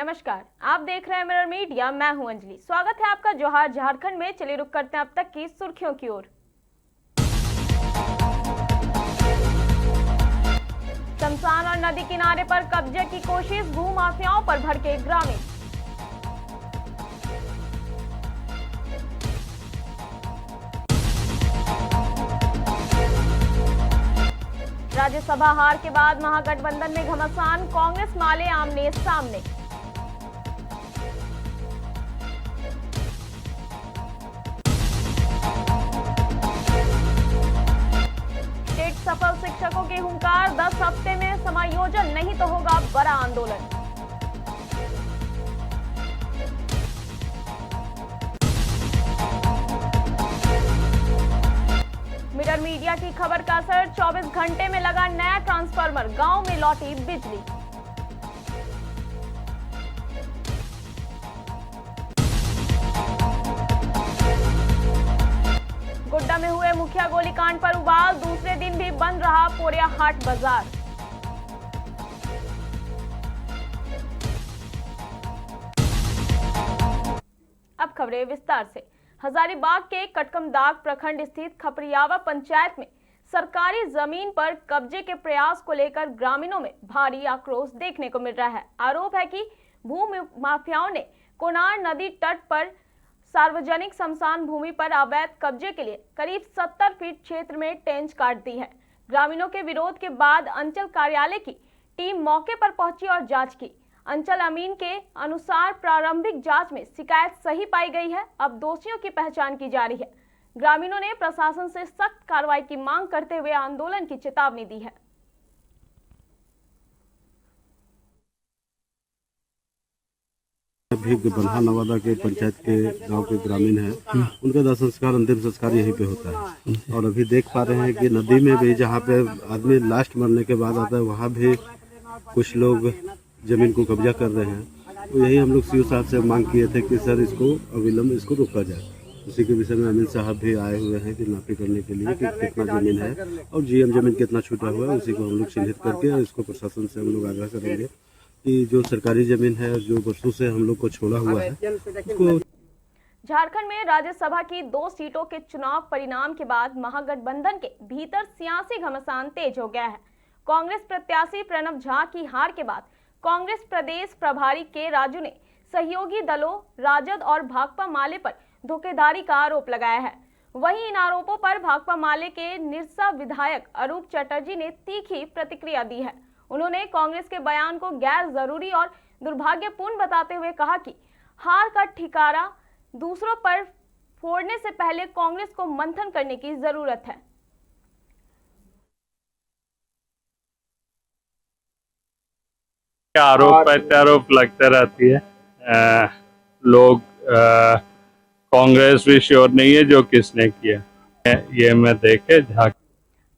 नमस्कार, आप देख रहे हैं मिरर मीडिया। मैं हूं अंजलि। स्वागत है आपका जोहार झारखंड में। चलिए रुक करते हैं अब तक की सुर्खियों की ओर। शमशान और नदी किनारे पर कब्जे की कोशिश, भू माफियाओं पर भड़के ग्रामीण। राज्यसभा हार के बाद महागठबंधन में घमासान, कांग्रेस माले आमने सामने। टेट सफल शिक्षकों की हुंकार, 10 हफ्ते में समायोजन नहीं तो होगा बड़ा आंदोलन। मिरर मीडिया की खबर का असर, 24 घंटे में लगा नया ट्रांसफार्मर, गांव में लौटी बिजली। गोड्डा में हुए मुखिया गोलीकांड पर उबाल, दूसरे दिन भी बंद रहा पोरिया हाट बाजार। अब खबरें विस्तार से। हजारीबाग के कटकमदाग प्रखंड स्थित खपरियावा पंचायत में सरकारी जमीन पर कब्जे के प्रयास को लेकर ग्रामीणों में भारी आक्रोश देखने को मिल रहा है। आरोप है कि भू माफियाओं ने कोनार नदी तट पर सार्वजनिक शमशान भूमि पर अवैध कब्जे के लिए करीब 70 फीट क्षेत्र में टेंच काट दी है। ग्रामीणों के विरोध के बाद अंचल कार्यालय की टीम मौके पर पहुंची और जांच की। अंचल अमीन के अनुसार प्रारंभिक जांच में शिकायत सही पाई गई है। अब दोषियों की पहचान की जा रही है। ग्रामीणों ने प्रशासन से सख्त कार्रवाई की मांग करते हुए आंदोलन की चेतावनी दी है। अभी बल्हा नवादा के पंचायत के गांव के ग्रामीण हैं, उनका दाह संस्कार, अंतिम संस्कार यहीं पे होता है। और अभी देख पा रहे हैं कि नदी में भी जहाँ पे आदमी लास्ट मरने के बाद आता है, वहाँ भी कुछ लोग जमीन को कब्जा कर रहे हैं। तो यही हम लोग सीओ साहब से मांग किए थे कि सर इसको अविलंब इसको रोका जाए। उसी के विषय में अमीन साहब भी आए हुए हैं कि नापी करने के लिए कि कितना जमीन है और जीएम जमीन कितना छूटा हुआ है, उसी को हम लोग चिन्हित करके इसको प्रशासन से हम लोग आग्रह करेंगे कि जो सरकारी जमीन है, जो वर्षों से हम लोग को छोड़ा हुआ है उसको। झारखंड में राज्यसभा की 2 सीटों के चुनाव परिणाम के बाद महागठबंधन के भीतर सियासी घमासान तेज हो गया है। कांग्रेस प्रत्याशी प्रणव झा की हार के बाद कांग्रेस प्रदेश प्रभारी के राजू ने सहयोगी दलों राजद और भाकपा माले पर धोखेधारी का आरोप लगाया है। वहीं इन आरोपों पर भाकपा माले के निरसा विधायक अरूप चटर्जी ने तीखी प्रतिक्रिया दी है। उन्होंने कांग्रेस के बयान को गैर जरूरी और दुर्भाग्यपूर्ण बताते हुए कहा कि हार का ठिकारा दूसरों पर फोड़ने से पहले कांग्रेस को मंथन करने की जरूरत है। आरोप प्रत्यारोप लगते रहती है। लोग कांग्रेस भी श्योर नहीं है जो किसने किया ये मैं देखे झाक।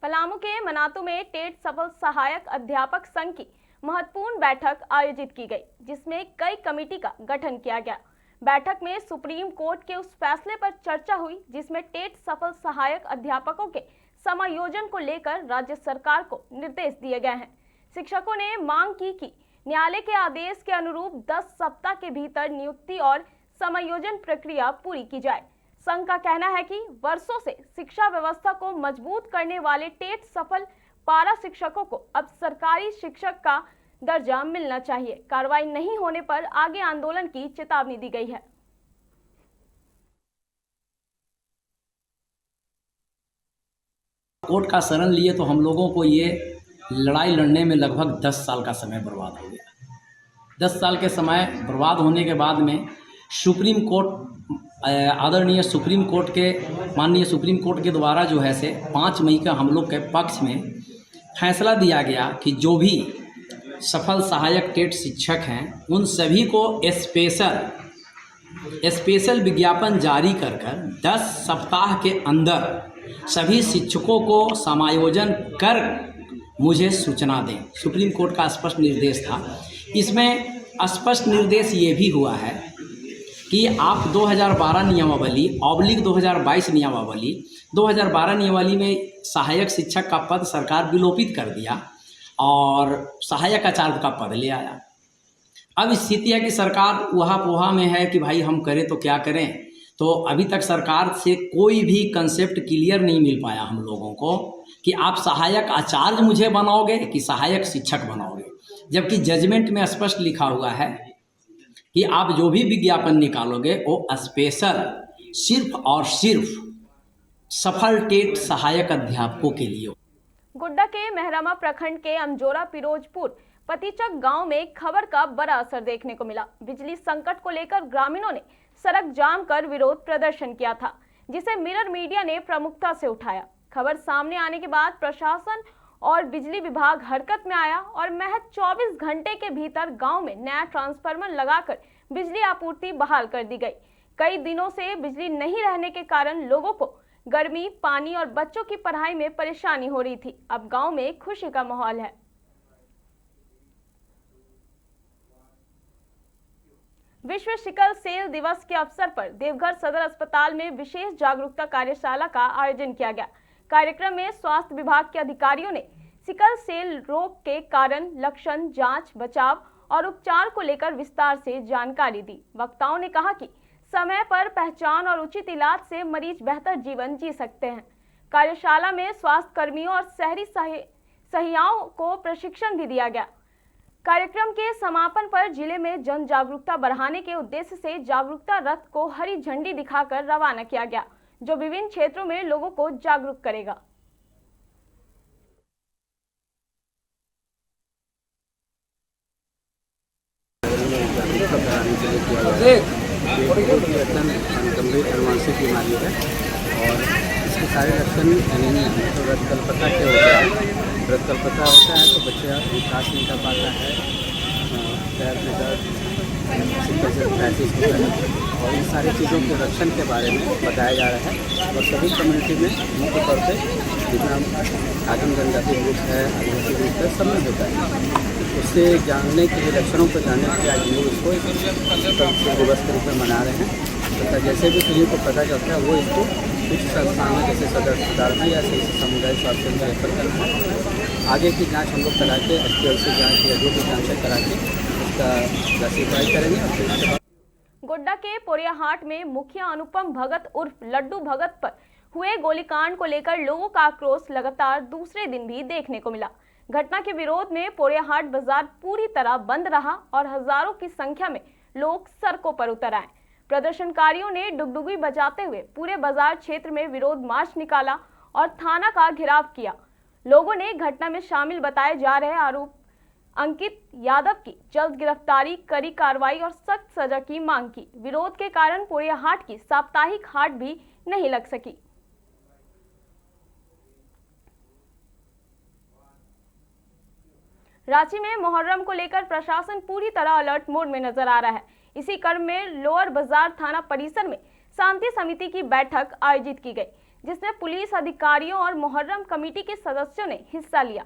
पलामू के मनातू में टेट सफल सहायक अध्यापक संघ की महत्वपूर्ण बैठक आयोजित की गई, जिसमें कई कमेटी का गठन किया गया। बैठक में सुप्रीम कोर्ट के उस फैसले पर चर्चा हुई जिसमें टेट सफल सहायक अध्यापकों के समायोजन को लेकर राज्य सरकार को निर्देश दिए गए हैं। शिक्षकों ने मांग की कि न्यायालय के आदेश के अनुरूप 10 सप्ताह के भीतर नियुक्ति और समायोजन प्रक्रिया पूरी की जाए। संघ का कहना है कि वर्षों से शिक्षा व्यवस्था को मजबूत करने वाले टेट सफल पारा शिक्षकों को अब सरकारी शिक्षक का दर्जा मिलना चाहिए। कार्रवाई नहीं होने पर आगे आंदोलन की चेतावनी दी गई है। कोर्ट का शरण लिए तो हम लोगों को ये लड़ाई लड़ने में लगभग 10 साल का समय बर्बाद हो गया। 10 साल के समय बर्बाद होने के बाद में सुप्रीम कोर्ट, आदरणीय सुप्रीम कोर्ट के माननीय सुप्रीम कोर्ट के द्वारा जो है से 5 मई का हम लोग के पक्ष में फैसला दिया गया कि जो भी सफल सहायक टेट शिक्षक हैं उन सभी को स्पेशल विज्ञापन जारी कर 10 सप्ताह के अंदर सभी शिक्षकों को समायोजन कर मुझे सूचना दें। सुप्रीम कोर्ट का स्पष्ट निर्देश था। इसमें स्पष्ट निर्देश ये भी हुआ है कि आप 2012 नियमावली / 2022 नियमावली 2012 नियमावली में सहायक शिक्षक का पद सरकार विलोपित कर दिया और सहायक आचार्य का पद ले आया। अब स्थिति है कि सरकार वहा पोहा में है कि भाई हम करें तो क्या करें। तो अभी तक सरकार से कोई भी कंसेप्ट क्लियर नहीं मिल पाया हम लोगों को कि आप सहायक आचार्य मुझे बनाओगे कि सहायक शिक्षक बनाओगे, जबकि जजमेंट में स्पष्ट लिखा हुआ है कि आप जो भी विज्ञापन निकालोगे वो स्पेशल सिर्फ और सिर्फ सफल टेट सहायक अध्यापकों के लिए। गोड्डा के मेहरामा प्रखंड के अमजोरा पिरोजपुर पतिचक गांव में खबर का बड़ा असर देखने को मिला। बिजली संकट को लेकर ग्रामीणों ने सड़क जाम कर विरोध प्रदर्शन किया था, जिसे मिरर मीडिया ने प्रमुखता से उठाया। खबर सामने आने के बाद प्रशासन और बिजली विभाग हरकत में आया और महज 24 घंटे के भीतर गांव में नया ट्रांसफार्मर लगाकर बिजली आपूर्ति बहाल कर दी गई। कई दिनों से बिजली नहीं रहने के कारण लोगों को गर्मी, पानी और बच्चों की पढ़ाई में परेशानी हो रही थी। अब गांव में खुशी का माहौल है। विश्व सिकल सेल दिवस के अवसर पर देवघर सदर अस्पताल में विशेष जागरूकता कार्यशाला का आयोजन किया गया। कार्यक्रम में स्वास्थ्य विभाग के अधिकारियों ने सिकल सेल रोग के कारण, लक्षण, जांच, बचाव और उपचार को लेकर विस्तार से जानकारी दी। वक्ताओं ने कहा कि समय पर पहचान और उचित इलाज से मरीज बेहतर जीवन जी सकते हैं। कार्यशाला में स्वास्थ्य कर्मियों और शहरी सहियाओं को प्रशिक्षण भी दिया गया। कार्यक्रम के समापन पर जिले में जन जागरूकता बढ़ाने के उद्देश्य से जागरूकता रथ को हरी झंडी दिखाकर रवाना किया गया, जो विभिन्न क्षेत्रों में लोगों को जागरूक करेगा। गंभीर अनुवांशिक बीमारी है और इसके सारे लक्षण एनीमिया है। तो रक्तकल्पता क्या होता है? रक्तकल्पता होता है तो बच्चा विकास नहीं कर पाता है, पैर में दर्द, सिकल सेल क्राइसिस होता है। और इन सारी चीज़ों के रक्षण के बारे में बताया जा रहा है और सभी कम्युनिटी में मुख्य तौर पर जितना आदिम जनजाति ग्रुप है, आदिवासी ग्रुप है, सब में होता है। उससे जानने के लिए, लक्षणों को जानने के लिए आज हम लोग इसको दिवस के रूप में मना रहे हैं। तो जैसे भी किसी को पता चलता है वो इसको कुछ संस्थान में जैसे सदर अस्पताल में या सामुदायिक स्वास्थ्य केंद्र रेफर करना है। आगे की जांच हम लोग करा के HPLC जांच या जो भी जांच है करा के उसका क्लासिफाई करेंगे। और फिर गोड्डा के पोरियाहाट में मुखिया अनुपम भगत उर्फ लड्डू भगत पर हुए गोलीकांड को लेकर लोगों का आक्रोश लगातार दूसरे दिन भी देखने को मिला। घटना के विरोध में पोरियाहाट बाजार पूरी तरह बंद रहा और हजारों की संख्या में लोग सड़कों पर उतर आए। प्रदर्शनकारियों ने डुगडुगी बजाते हुए पूरे बाजार क्षेत्र में विरोध मार्च निकाला और थाना का घेराव किया। लोगों ने घटना में शामिल बताए जा रहे आरोप अंकित यादव की जल्द गिरफ्तारी, कड़ी कार्रवाई और सख्त सजा की मांग की। विरोध के कारण पोरियाहाट की साप्ताहिक हाट भी नहीं लग सकी। रांची में मुहर्रम को लेकर प्रशासन पूरी तरह अलर्ट मोड में नजर आ रहा है। इसी क्रम में लोअर बाजार थाना परिसर में शांति समिति की बैठक आयोजित की गई, जिसमें पुलिस अधिकारियों और मुहर्रम कमेटी के सदस्यों ने हिस्सा लिया।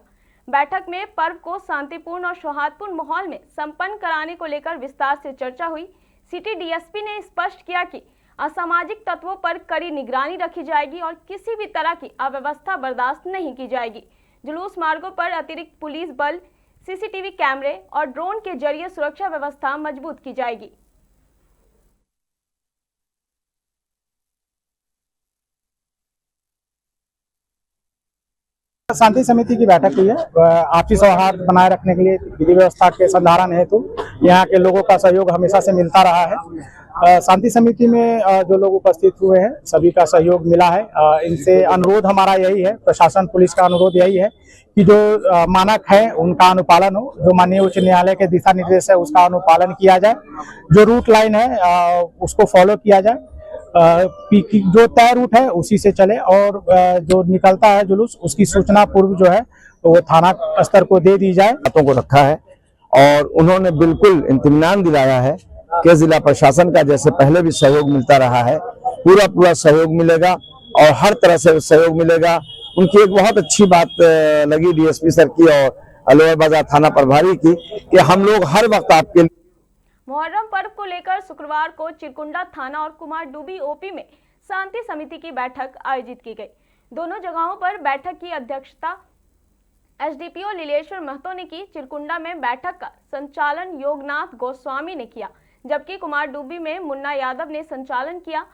बैठक में पर्व को शांतिपूर्ण और सौहार्दपूर्ण माहौल में संपन्न कराने को लेकर विस्तार से चर्चा हुई। सिटी डीएसपी ने स्पष्ट किया कि असामाजिक तत्वों पर कड़ी निगरानी रखी जाएगी और किसी भी तरह की अव्यवस्था बर्दाश्त नहीं की जाएगी। जुलूस मार्गों पर अतिरिक्त पुलिस बल, सीसीटीवी कैमरे और ड्रोन के जरिए सुरक्षा व्यवस्था मजबूत की जाएगी। शांति समिति की बैठक हुई है। आपसी सौहार्द बनाए रखने के लिए विधि व्यवस्था के संधारण हेतु यहाँ के लोगों का सहयोग हमेशा से मिलता रहा है। शांति समिति में जो लोग उपस्थित हुए हैं सभी का सहयोग मिला है। इनसे अनुरोध हमारा यही है, प्रशासन पुलिस का अनुरोध यही है कि जो मानक है उनका अनुपालन हो, जो माननीय उच्च न्यायालय के दिशा निर्देश है उसका अनुपालन किया जाए, जो रूट लाइन है उसको फॉलो किया जाए, जो तय रूट है उसी से चले और जो निकलता है जुलूस उसकी सूचना पूर्व जो है वो थाना स्तर को दे दी जाए। बातों को रखा है और उन्होंने बिल्कुल इत्मीनान दिलाया है कि जिला प्रशासन का जैसे पहले भी सहयोग मिलता रहा है पूरा सहयोग मिलेगा और हर तरह से सहयोग मिलेगा। उनकी एक बहुत अच्छी बात लगी डीएसपी सर की और लोअर बाजार थाना प्रभारी की कि हम लोग हर वक्त आपके मुहर्रम पर्व को लेकर शुक्रवार को चिरकुंडा थाना और कुमारडूबी ओपी में शांति समिति की बैठक आयोजित की गई। दोनों जगहों पर बैठक की अध्यक्षता एसडीपीओ लीलेश्वर महतो ने की। चिरकुंडा में बैठक का संचालन योगनाथ गोस्वामी ने किया, जबकि कुमारडुब्बी में मुन्ना यादव ने संचालन किया।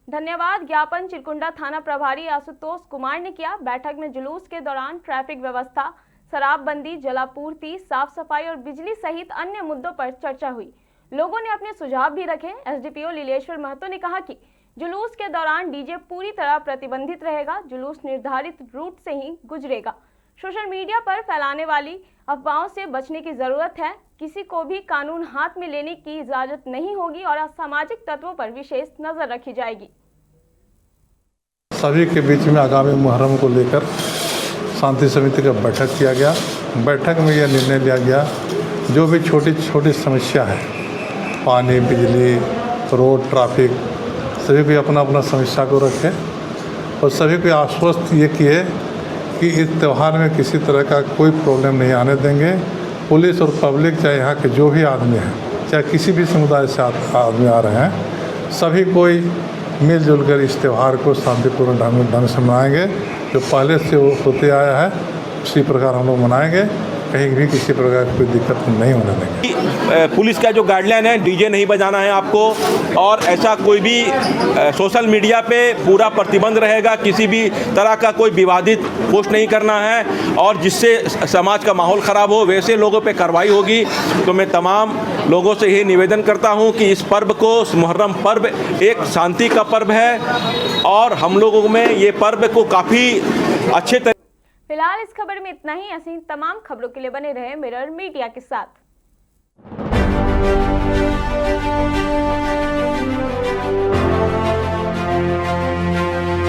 धन्यवाद ज्ञापन चिरकुंडा थाना प्रभारी आशुतोष कुमार ने किया। बैठक में जुलूस के दौरान ट्रैफिक व्यवस्था, शराबबंदी, जलापूर्ति, साफ सफाई और बिजली सहित अन्य मुद्दों पर चर्चा हुई। लोगों ने अपने सुझाव भी रखे। एसडीपीओ लीलेश्वर महतो ने कहा कि जुलूस के दौरान डीजे पूरी तरह प्रतिबंधित रहेगा। जुलूस निर्धारित रूट से ही गुजरेगा। सोशल मीडिया पर फैलाने वाली अफवाहों से बचने की जरूरत है। किसी को भी कानून हाथ में लेने की इजाजत नहीं होगी और असामाजिक तत्वों पर विशेष नजर रखी जाएगी। सभी के बीच में आगामी मुहर्रम को लेकर शांति समिति का बैठक किया गया। बैठक में यह निर्णय लिया गया, जो भी छोटी छोटी समस्या है, पानी, बिजली, रोड, ट्रैफिक, सभी को अपना अपना समस्या को रखें और सभी को आश्वस्त ये किए कि इस त्यौहार में किसी तरह का कोई प्रॉब्लम नहीं आने देंगे। पुलिस और पब्लिक, चाहे यहाँ के जो भी आदमी हैं, चाहे किसी भी समुदाय से आदमी आ रहे हैं, सभी कोई मिलजुल कर इस त्यौहार को शांतिपूर्ण ढंग से मनाएंगे। जो पहले से वो होते आया है उसी प्रकार हम लोग मनाएंगे। कहीं भी किसी प्रकार की कोई दिक्कत नहीं होने देंगे। पुलिस का जो गाइडलाइन है, डीजे नहीं बजाना है आपको, और ऐसा कोई भी सोशल मीडिया पे पूरा प्रतिबंध रहेगा। किसी भी तरह का कोई विवादित पोस्ट नहीं करना है और जिससे समाज का माहौल ख़राब हो वैसे लोगों पे कार्रवाई होगी। तो मैं तमाम लोगों से यही निवेदन करता हूं कि इस पर्व को, मुहर्रम पर्व एक शांति का पर्व है और हम लोगों में ये पर्व को काफ़ी अच्छे तरीके। फिलहाल इस खबर में इतना ही। ऐसी तमाम खबरों के लिए बने रहे मिरर मीडिया के साथ।